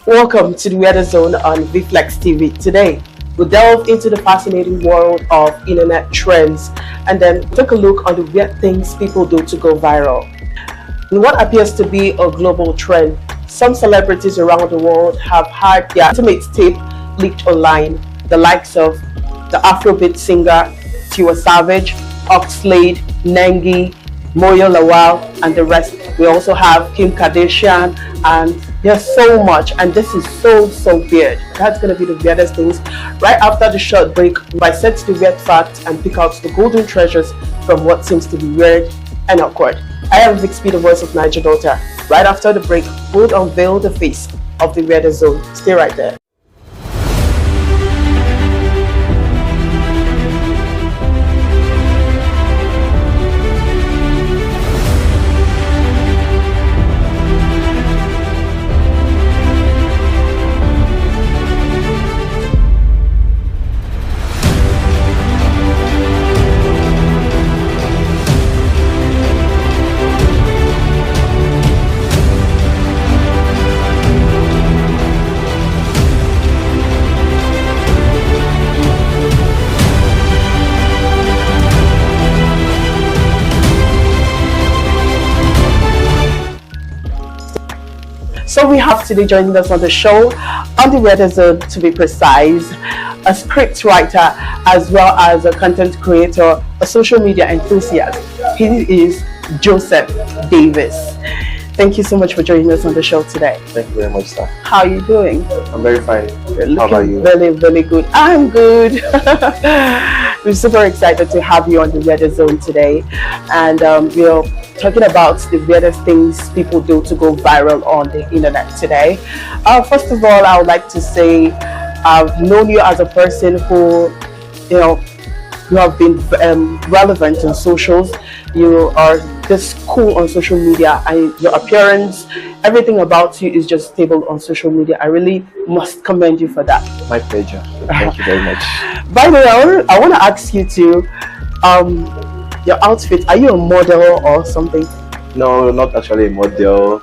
Welcome to the Weather Zone on VFlex TV. Today, we'll delve into the fascinating world of internet trends and then take a look on the weird things people do to go viral. In what appears to be a global trend, some celebrities around the world have had their intimate tape leaked online. The likes of the Afrobeat singer Tiwa Savage, Oxlade, Nengi, Moyo Lawal, and the rest. We also have Kim Kardashian, and there's so much, and this is so weird. That's gonna be the weirdest things. Right after the short break, I set the weird facts and pick out the golden treasures from what seems to be weird and awkward. I am Vixby, the voice of Niger Daughter. Right after the break, we'll unveil the face of the weirder zone. Stay right there. So we have today joining us on the show, on the Weather Zone to be precise, a script writer as well as a content creator, a social media enthusiast. He is Joseph Davis. Thank you so much for joining us on the show today. Thank you very much, sir. How are you doing? I'm very fine. How about you? Very good. I'm good. We're super excited to have you on the Weather Zone today, and we're talking about the weirdest things people do to go viral on the internet today. First of all, I would like to say I've known you as a person who, you have been relevant on socials. You are this cool on social media, and your appearance, everything about you is just stable on social media. I really must commend you for that. My pleasure. Thank you very much. By the way, I want to ask you to, your outfit, are you a model or something? No, not actually a model.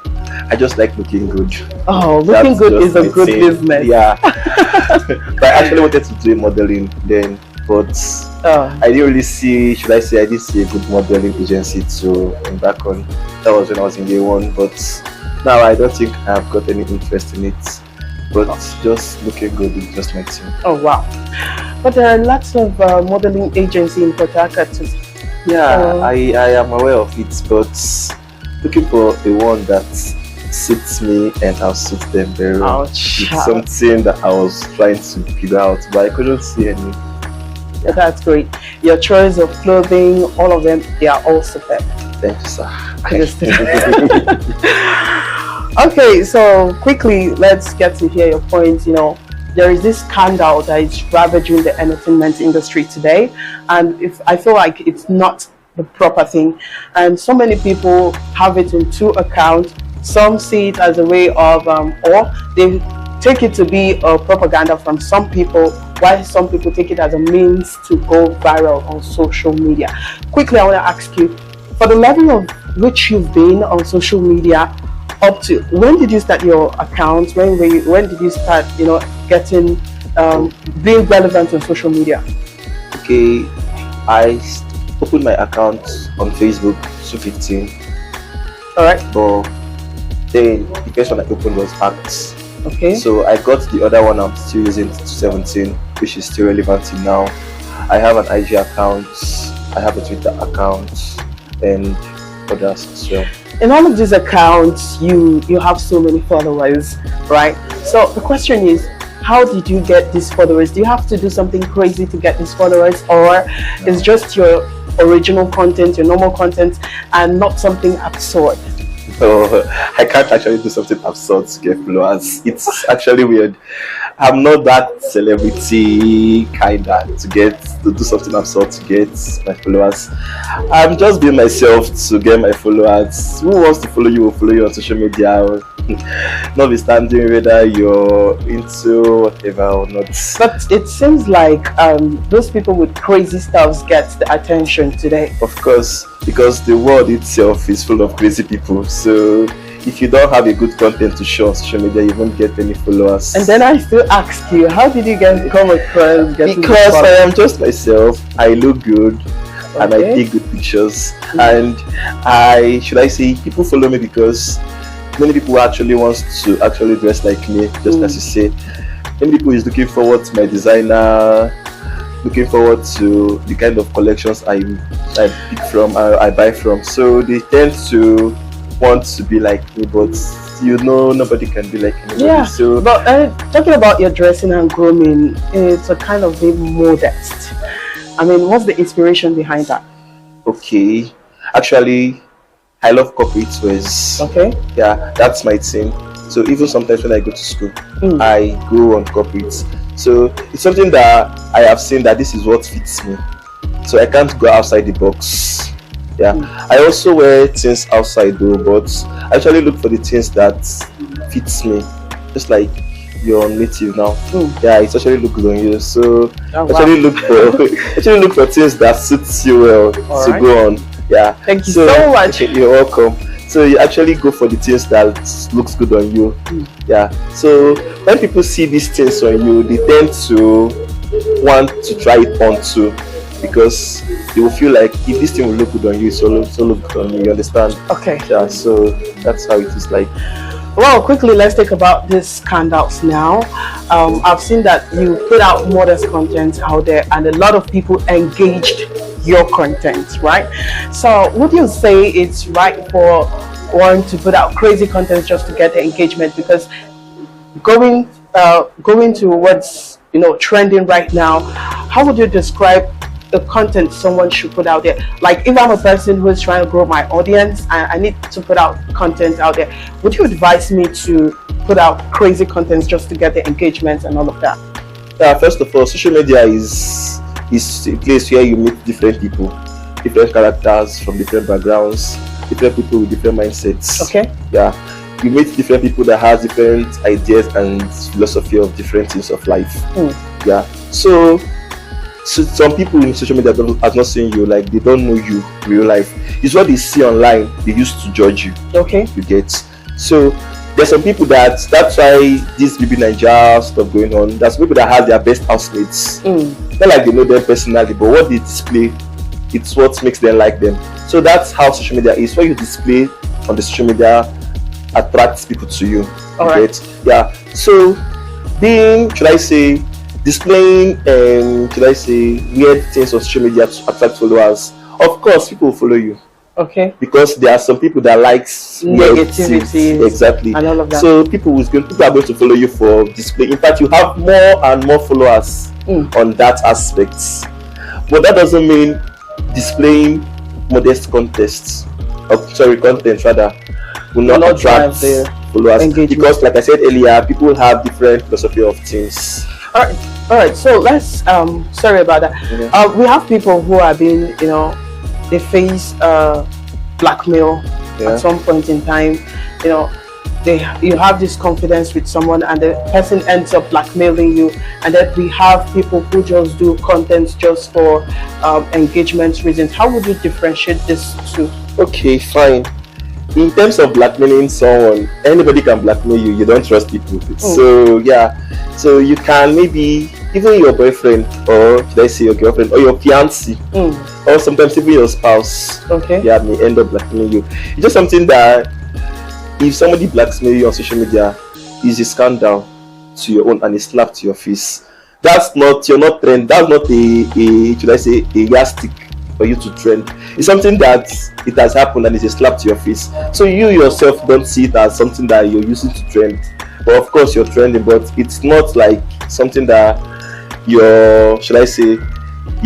I just like looking good. Oh, looking good is a good business. Yeah. But I actually wanted to do modeling then, but I didn't really see, I didn't see a good modeling agency to embark on. That was when I was in day one, but now I don't think I've got any interest in it. But just looking good is just my thing. Oh wow. But there are lots of modeling agencies in Port Harcourt. Yeah, I am aware of it, but looking for the one that suits me and I'll suit them very well. It's something that I was trying to figure out, but I couldn't see any. Yeah, that's great. Your choice of clothing, all of them, they are all superb. Thank you, sir. Okay, so quickly, let's get to hear your points. There is this scandal that is ravaging the entertainment industry today, and I feel like it's not the proper thing, and so many people have it in two accounts. Some see it as a way of, or they take it to be a propaganda from some people, while some people take it as a means to go viral on social media. Quickly, I want to ask you, for the level of which you've been on social media, up to when did you start your account? When did you start, getting being relevant on social media? Okay, I opened my account on Facebook 2015. All right. But then the first one I opened was Acts. Okay. So I got the other one I'm still using 2017, which is still relevant till now. I have an IG account, I have a Twitter account, and others as well. In all of these accounts, you have so many followers, right? So the question is, how did you get these followers? Do you have to do something crazy to get these followers, or is just your original content, your normal content, and not something absurd? No, I can't actually do something absurd to get followers. It's actually weird. I'm not that celebrity kinda to do something absurd to get my followers. I'm just being myself to get my followers. Who wants to follow you will follow you on social media, notwithstanding whether you're into whatever or not. But it seems like those people with crazy styles get the attention today. Of course, because the world itself is full of crazy people. So if you don't have a good content to show on social media, you won't get any followers. And then I still ask you, how did you guys come across getting Because this I following? am just myself. I look good and I Okay. take good pictures. And I say, people follow me because many people actually wants to actually dress like me, just as you say. Many people is looking forward to my designer, looking forward to the kind of collections I pick from, I buy from. So they tend to want to be like me, but nobody can be like anybody. Yeah, So but talking about your dressing and grooming, it's a kind of bit modest. I mean, what's the inspiration behind that? okay, actually, I love corporate wears. Okay. Yeah, that's my thing. So even sometimes when I go to school, Mm. I go on corporate. So it's something that I have seen that this is what fits me. So I can't go outside the box. Yeah. I also wear things outside though, but I actually look for the things that fits me. Just like your native now. Yeah, it's actually look good on you. So Oh, wow. actually look for things that suits you well All to right. go on. Yeah. Thank you so much. You're welcome. So you actually go for the things that looks good on you. Yeah. So when people see these things on you, they tend to want to try it on too, because they will feel like if this thing will look good on you, so look good on you. You understand? Okay. Yeah. So that's how it is like. Well, quickly, let's talk about these scandals now. I've seen that you put out modest content out there, and a lot of people engaged your content, right? So, would you say it's right for one to put out crazy content just to get the engagement? Because going to what's trending right now, how would you describe the content someone should put out there? Like, if I'm a person who is trying to grow my audience and I need to put out content out there, would you advise me to put out crazy content just to get the engagement and all of that? Yeah, first of all, social media is a place where you meet different people, different characters from different backgrounds, different people with different mindsets. Okay. Yeah, you meet different people that has different ideas and philosophy of different things of life. Yeah, so some people in social media are not seeing you, like they don't know you in real life. It's what they see online they used to judge you. Okay. You get. So there's some people that's why this BB Nigeria stuff going on. There's people that have their best housemates. Not like they know them personally, but what they display, it's what makes them like them. So that's how social media is. What you display on the social media attracts people to you. All right. Get? Yeah. So being, displaying weird things on social media to attract followers, of course people will follow you. Okay. Because there are some people that likes weird Negativity. things. Exactly. And all of that. So people are going to follow you for display. In fact, you have more and more followers on that aspect. But that doesn't mean displaying modest content rather will not attract followers. engagement. Because like I said earlier, people have different philosophy of things. All right. So let's sorry about that. We have people who are being, they face blackmail at some point in time. You have this confidence with someone and the person ends up blackmailing you, and then we have people who just do content just for engagement reasons. How would you differentiate these two? Okay, fine. In terms of blackmailing someone, anybody can blackmail you. You don't trust people. So yeah, so you can maybe even your boyfriend, or should I say your girlfriend, or your fiancé, or sometimes even your spouse. Okay. Yeah, may end up blackmailing you. It's just something that if somebody blackmails you on social media, is a scandal to your own and a slap to your face. You're not trend. That's not a yardstick for you to trend. It's something that it has happened and it's a slap to your face. So you yourself don't see it as something that you're using to trend. But of course you're trending, but it's not like something that you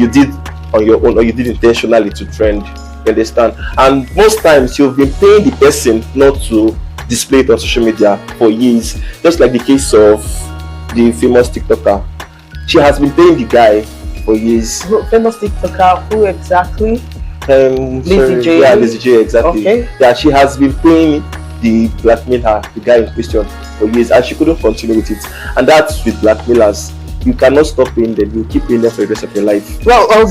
did on your own or you did intentionally to trend. You understand? And most times you've been paying the person not to display it on social media for years. Just like the case of the famous TikToker. She has been paying the guy for years. Famous TikToker, who exactly? Lizzie J. Yeah, Lizzie J, exactly. Okay. Yeah, she has been paying the guy in question for years, and she couldn't continue with it. And that's with blackmailers. You cannot stop paying them. You keep paying them for the rest of your life. Well, I'll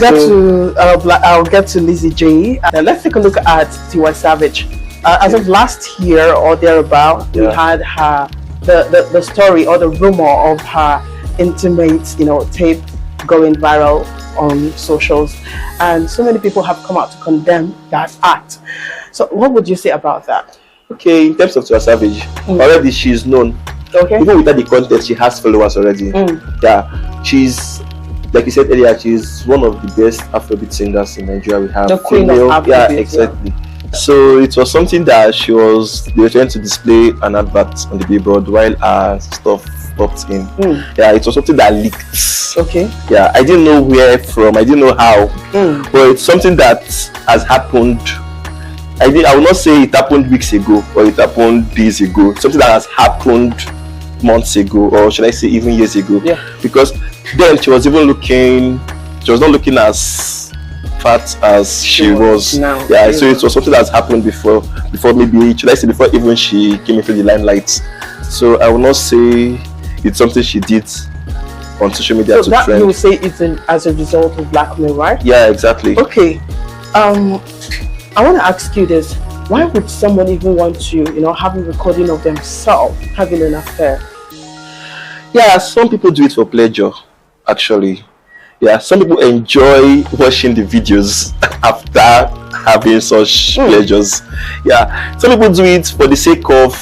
get to Lizzie J. Let's take a look at Tiwa Savage. as of last year or thereabout, we had her the story or the rumor of her intimate, tape going viral on socials, and so many people have come out to condemn that act. So, what would you say about that? Okay, in terms of Tiwa Savage, already she's known. Okay. Even without the contest, she has followers already. Yeah, she's, like you said earlier, she's one of the best Afrobeat singers in Nigeria. We have the queen of Afrobeat. Yeah, exactly. Yeah. So it was something that they were trying to display an advert on the billboard while her stuff popped in. Yeah, it was something that leaked. Okay. Yeah, I didn't know where from, I didn't know how, but it's something that has happened. I will not say it happened weeks ago or it happened days ago. Something that has happened months ago, or should I say even years ago? Yeah. Because then she was not looking as fat as she was now. Yeah, so it was something that's happened before maybe, should I say, before even she came into the limelight. So I will not say it's something she did on social media so to trend. You would say it's as a result of blackmail, right? Yeah, exactly. Okay. I want to ask you this. Why would someone even want to, have a recording of themselves having an affair? Yeah, some people do it for pleasure, actually. Yeah, some people enjoy watching the videos after having such pleasures. Yeah, some people do it for the sake of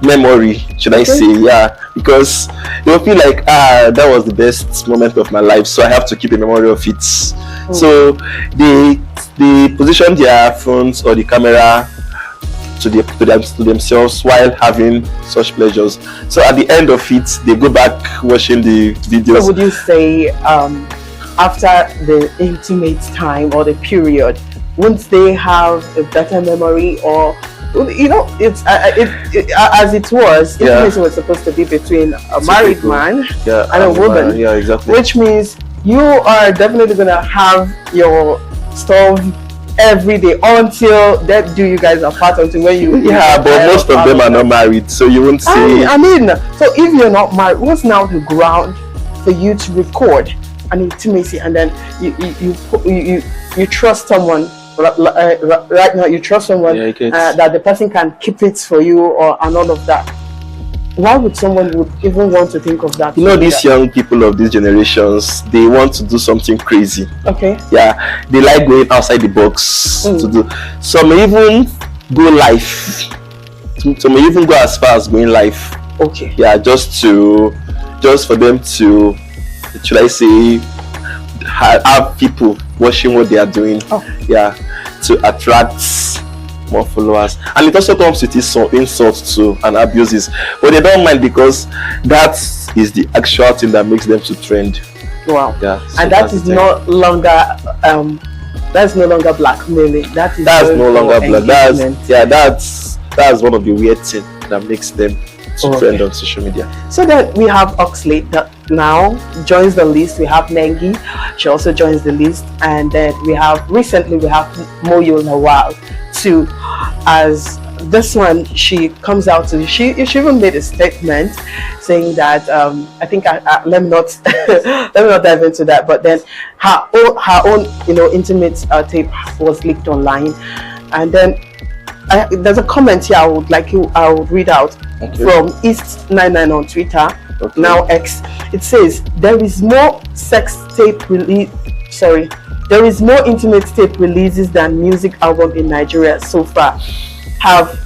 memory, should I say. Yeah, because they will feel like, that was the best moment of my life, so I have to keep a memory of it. So they position their phones or the camera to themselves while having such pleasures. So at the end of it, they go back watching the videos. So would you say after the intimate time or the period, wouldn't they have a better memory? Or it's as it was, intimacy was supposed to be between a married man and a woman. Yeah, exactly. Which means you are definitely gonna have your stuff every day until that do you guys apart, until when you but most of them are not married, so you won't see. I mean, so if you're not married, what's now the ground for you to record an intimacy, and then you trust someone right now, you trust someone that the person can keep it for you and all of that? Why would someone would even want to think of that? These young people of these generations, they want to do something crazy. Okay. Yeah, they like going outside the box to do. Some may even go live. Some may even go as far as going live. Okay. Yeah, just for them to, should I say, have people watching what they are doing. Yeah, to attract more followers, and it also comes with insults too and abuses, but they don't mind because that is the actual thing that makes them to trend. Wow. Yeah, so and that is no longer that's no longer blackmailing. That's no longer black. That's one of the weird things that makes them to trend on social media. So then we have Oxlade that now joins the list. We have Nengi, she also joins the list, and then recently we have Moyo Nawal too. As this one, she comes out to she even made a statement saying that I think let me not dive into that, but then her own intimate tape was leaked online, and then there's a comment here I would read out from East99 on Twitter, now X. It says, there is more intimate tape releases than music album in Nigeria so far. Have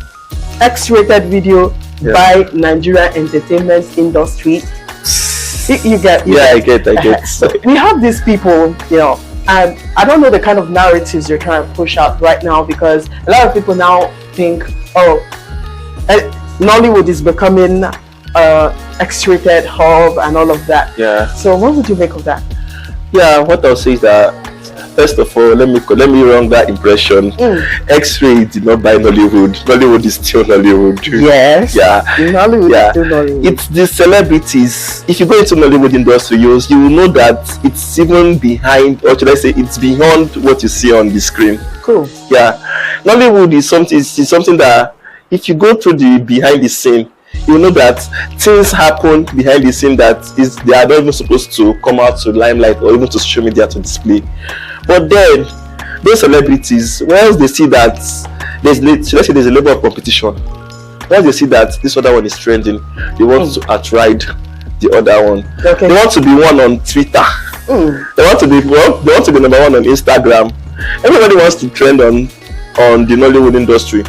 X-rated video by Nigeria entertainment industry. You get. I get. So we have these people, and I don't know the kind of narratives you're trying to push out right now, because a lot of people now think, Nollywood is becoming X-rated hub and all of that. Yeah. So what would you make of that? Yeah, what I'll say is that, first of all, let me wrong that impression. X-ray did not buy Nollywood. Nollywood is still Nollywood. Yes. Yeah. Nollywood is still Nollywood. It's the celebrities. If you go into Nollywood industry, you will know that it's even behind, or should I say, it's beyond what you see on the screen. Cool. Yeah. Nollywood is something that, if you go through the behind the scene, you know that things happen behind the scene that they are not even supposed to come out to limelight or even to social media to display. But then those celebrities, once they see that let's say there's a level of competition. Once they see that this other one is trending, they want to outride the other one. Okay. They want to be one on Twitter. They want to be number one on Instagram. Everybody wants to trend on the Nollywood industry.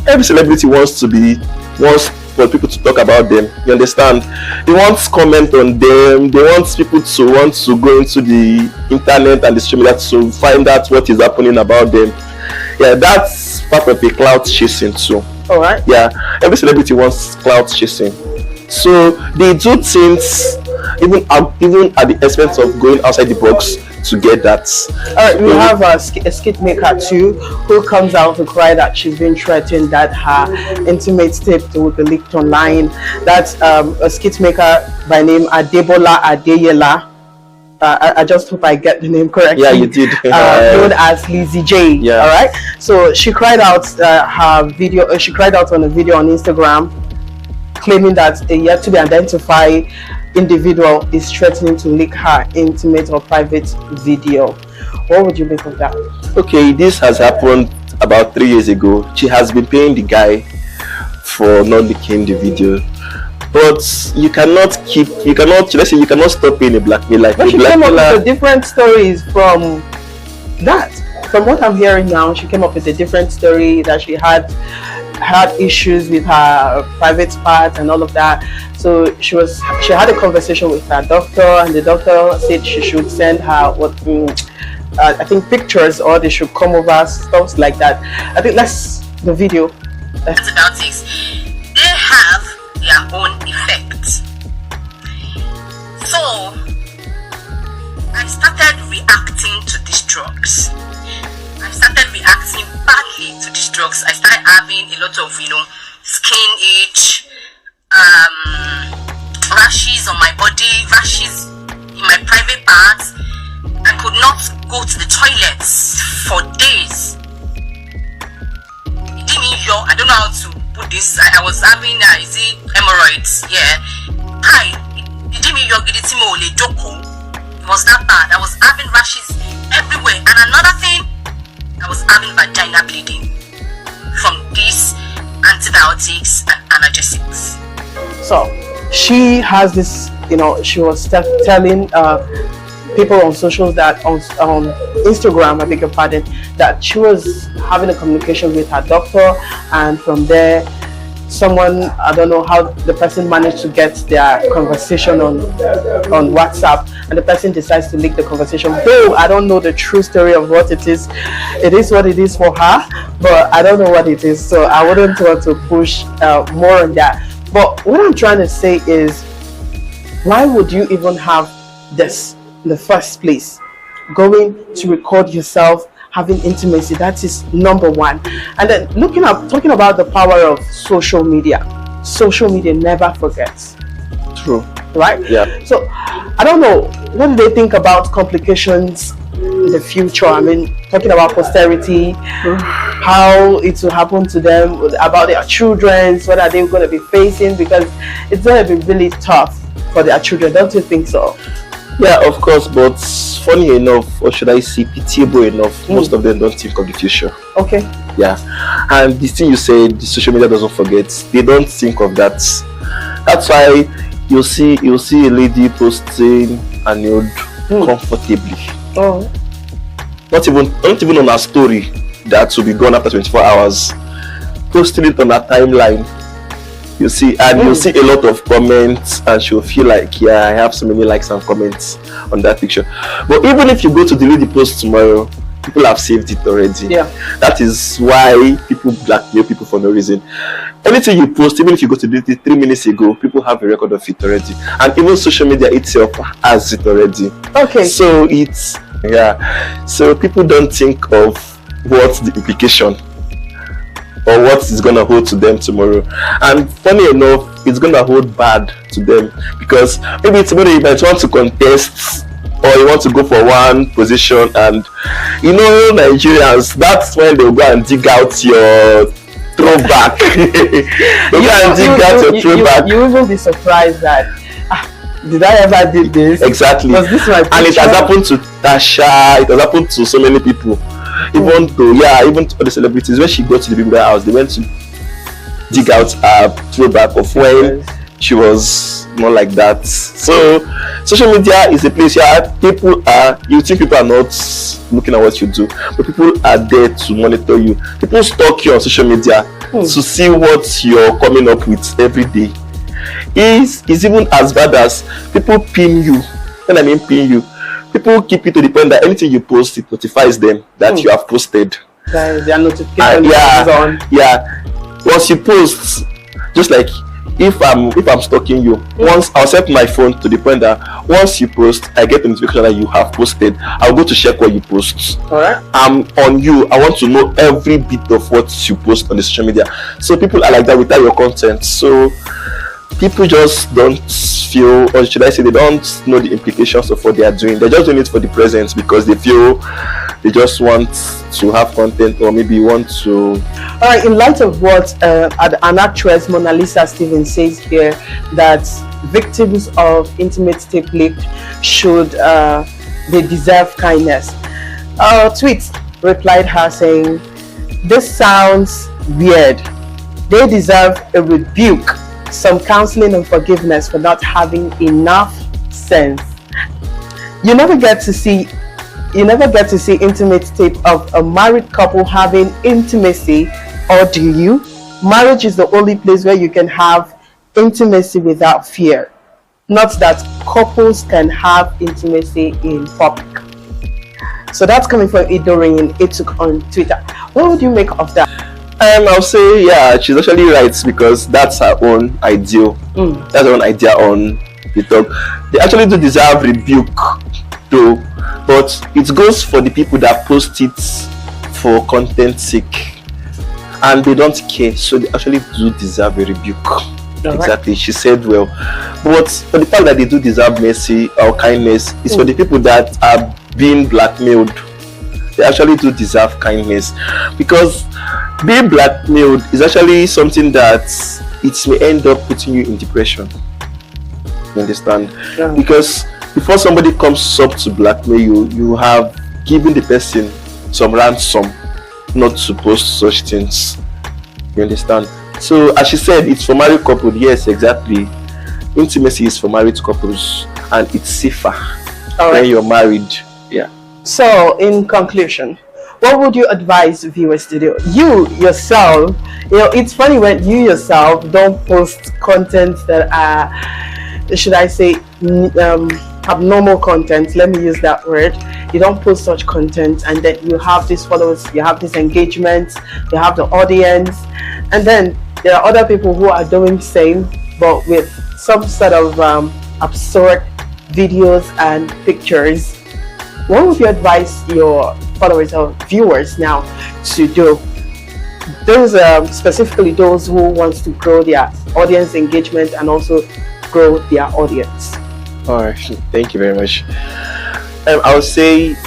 Every celebrity wants for people to talk about them. You understand? They want comment on them. They want people to want to go into the internet and the social media to find out what is happening about them. Yeah, that's part of the clout chasing too. All right. Yeah, every celebrity wants clout chasing, so they do things even at the expense of going outside the box to get that. All right, we have a skit maker too, who comes out to cry that she's been threatened that her intimate tape will be leaked online. That's a skit maker by name Adebola Adeyela. I just hope I get the name correctly. Yeah, you did. Known as Lizzie J. Yeah. All right. So she cried out her video. She cried out on a video on Instagram, claiming that a yet to be identified individual is threatening to leak her intimate or private video. What would you make of that? Okay, this has happened about 3 years ago. She has been paying the guy for not leaking the video. But you cannot stop paying a blackmailer. But she came up with different stories from that. From what I'm hearing now, she came up with a different story that she had issues with her private part and all of that. So she had a conversation with her doctor, and the doctor said she should send her I think pictures, or they should come over, stuff like that. I think that's the video. Antibiotics, they have their own effects. So I started reacting to these drugs. I started reacting badly to these drugs. I started having a lot of, skin itch, rashes on my body, rashes in my private parts. I could not go to the toilets for days. It didn't I don't know how to put this. I was having hemorrhoids. Yeah. It was that bad. I was having rashes everywhere. And another thing, I was having vagina bleeding from these antibiotics and analgesics. So she has this, she was telling people on socials that on Instagram, I beg your pardon, that she was having a communication with her doctor, and from there someone, I don't know how the person managed to get their conversation on WhatsApp, and the person decides to leak the conversation. Though I don't know the true story of what it is. It is what it is for her, but I don't know what it is, so I wouldn't want to push more on that. But what I'm trying to say is, why would you even have this in the first place? Going to record yourself having intimacy, that is number one. And then talking about the power of social media. Social media never forgets. True. Right? Yeah. So I don't know, what do they think about complications in the future? I mean, talking about posterity, how it will happen to them, about their children, what are they going to be facing, because it's going to be really tough for their children. Don't you think so? Yeah, of course, but funny enough, or should I say pitiable enough, most of them don't think of the future. Okay. Yeah. And the thing you said, the social media doesn't forget, they don't think of that. That's why you'll see a lady posting a nude comfortably. Oh. Not even on her story that will be gone after 24 hours. Posting it on her timeline. You see, and you'll see a lot of comments, and she'll feel like, yeah, I have so many likes and comments on that picture. But even if you go to delete the post tomorrow, people have saved it already. Yeah. That is why people blackmail people for no reason. Anything you post, even if you go to delete it 3 minutes ago, people have a record of it already. And even social media itself has it already. Okay. So so people don't think of what's the implication or what is going to hold to them tomorrow. And funny enough, it's going to hold bad to them, because maybe tomorrow you might want to contest, or you want to go for one position, and Nigerians, that's when they'll go and dig out your throwback. You will be surprised that, did I ever did this? Exactly. Was this my picture? And it has happened to Tasha, it has happened to so many people. even to the celebrities, when she got to the people house, they went to dig out a throwback of when she was not like that. So social media is a place where you think people are not looking at what you do, but people are there to monitor you. People stalk you on social media to see what you're coming up with every day. Is even as bad as people pin you. When I mean pin you, people keep it to the point that anything you post, it notifies them that you have posted. Their notification on. Yeah. Once you post, just like if I'm stalking you, once I'll set my phone to the point that once you post, I get the notification that you have posted. I'll go to check what you post. Alright. I'm on you. I want to know every bit of what you post on the social media. So people are like that without your content. So people just don't feel, or should I say, they don't know the implications of what they are doing. They're just doing it for the present because they feel they just want to have content, or maybe want to. All right, in light of what an actress, Mona Lisa Stevens, says here, that victims of intimate tape leaked should they deserve kindness. Tweet replied her saying, "This sounds weird. They deserve a rebuke, some counseling and forgiveness for not having enough sense." You never get to see intimate tape of a married couple having intimacy, or do you? Marriage is the only place where you can have intimacy without fear. Not that couples can have intimacy in public. So that's coming from Idorin Etuk on Twitter. What would you make of that? I'll say, yeah, she's actually right, because that's her own ideal. That's her own idea on the talk. They actually do deserve rebuke, though, but it goes for the people that post it for content's sake, and they don't care, so they actually do deserve a rebuke. Exactly, she said well. But for the fact that they do deserve mercy or kindness, it's for the people that are being blackmailed. They actually do deserve kindness, because being blackmailed is actually something that it may end up putting you in depression. You understand? Because before somebody comes up to blackmail you, you have given the person some ransom not to post such things. You understand? So as she said, it's for married couples. Yes, exactly. Intimacy is for married couples, and it's safer when you're married. Yeah. So, in conclusion, what would you advise viewers to do? You yourself, it's funny when you yourself don't post content that are, should I say, abnormal content. Let me use that word. You don't post such content, and then you have these followers, you have this engagement, you have the audience, and then there are other people who are doing the same, but with some sort of absurd videos and pictures. What would you advise your followers or viewers now to do? Those specifically those who want to grow their audience engagement and also grow their audience. All right, thank you very much. I would say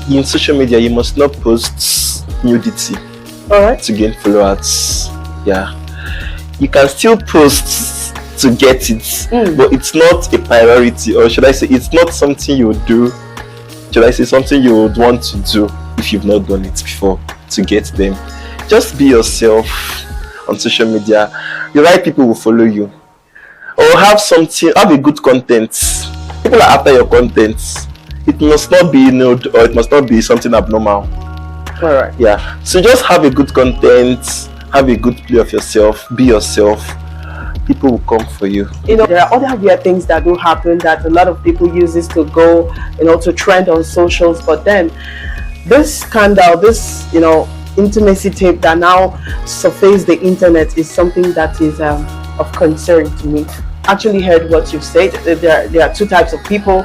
in social media you must not post nudity to gain followers. Yeah, you can still post to get it, but it's not a priority, or should I say, it's not something you would do. Should I say, something you would want to do if you've not done it before to get them. Just be yourself on social media. The right people will follow you. Or have a good content. People are after your content. It must not be nude, or it must not be something abnormal. Alright. Yeah. So just have a good content, have a good play of yourself, be yourself. People will come for you. There are other weird things that do happen that a lot of people use this to go, to trend on socials. But then this scandal, this, intimacy tape that now surface the internet is something that is of concern to me. Actually heard what you've said. There are two types of people.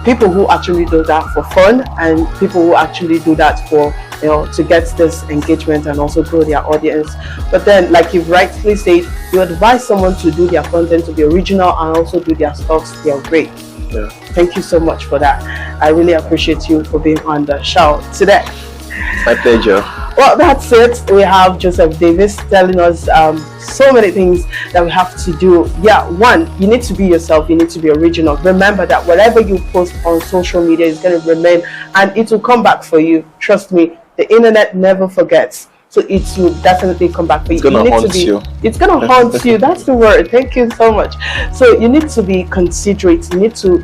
People who actually do that for fun, and people who actually do that for to get this engagement and also grow their audience. But then, like you've rightly said, you advise someone to do their content to be original and also do their stuff their way. Yeah. Thank you so much for that. I really appreciate you for being on the show today. My pleasure. Well, that's it. We have Joseph Davis telling us so many things that we have to do. Yeah, one, you need to be yourself, you need to be original. Remember that whatever you post on social media is going to remain and it will come back for you. Trust me, the internet never forgets. So it will definitely come back for you. It's gonna haunt you. It's gonna haunt you. That's the word. Thank you so much. So you need to be considerate. You need to,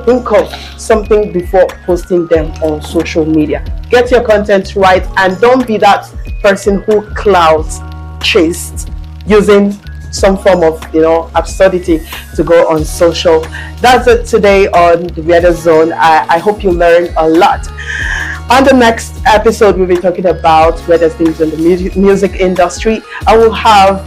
think of something before posting them on social media. Get your content right and don't be that person who clouds chased using some form of absurdity to go on social. That's it today on the Weather Zone. I hope you learned a lot. On the next episode, we'll be talking about weather things in the music industry. I will have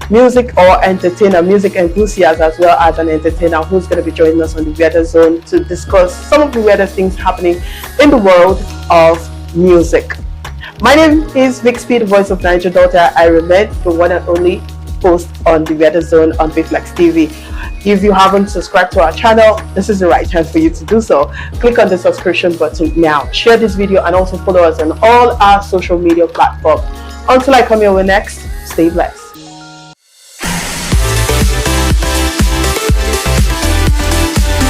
music or entertainer, music enthusiast, as well as an entertainer who's going to be joining us on the Weather Zone to discuss some of the weather things happening in the world of music. My name is Vic Speed, voice of Niger Daughter. I remain the one and only host on the Weather Zone on Bflex TV. If you haven't subscribed to our channel, this is the right time for you to do so. Click on the subscription button now. Share this video and also follow us on all our social media platforms. Until I come your way next, stay blessed.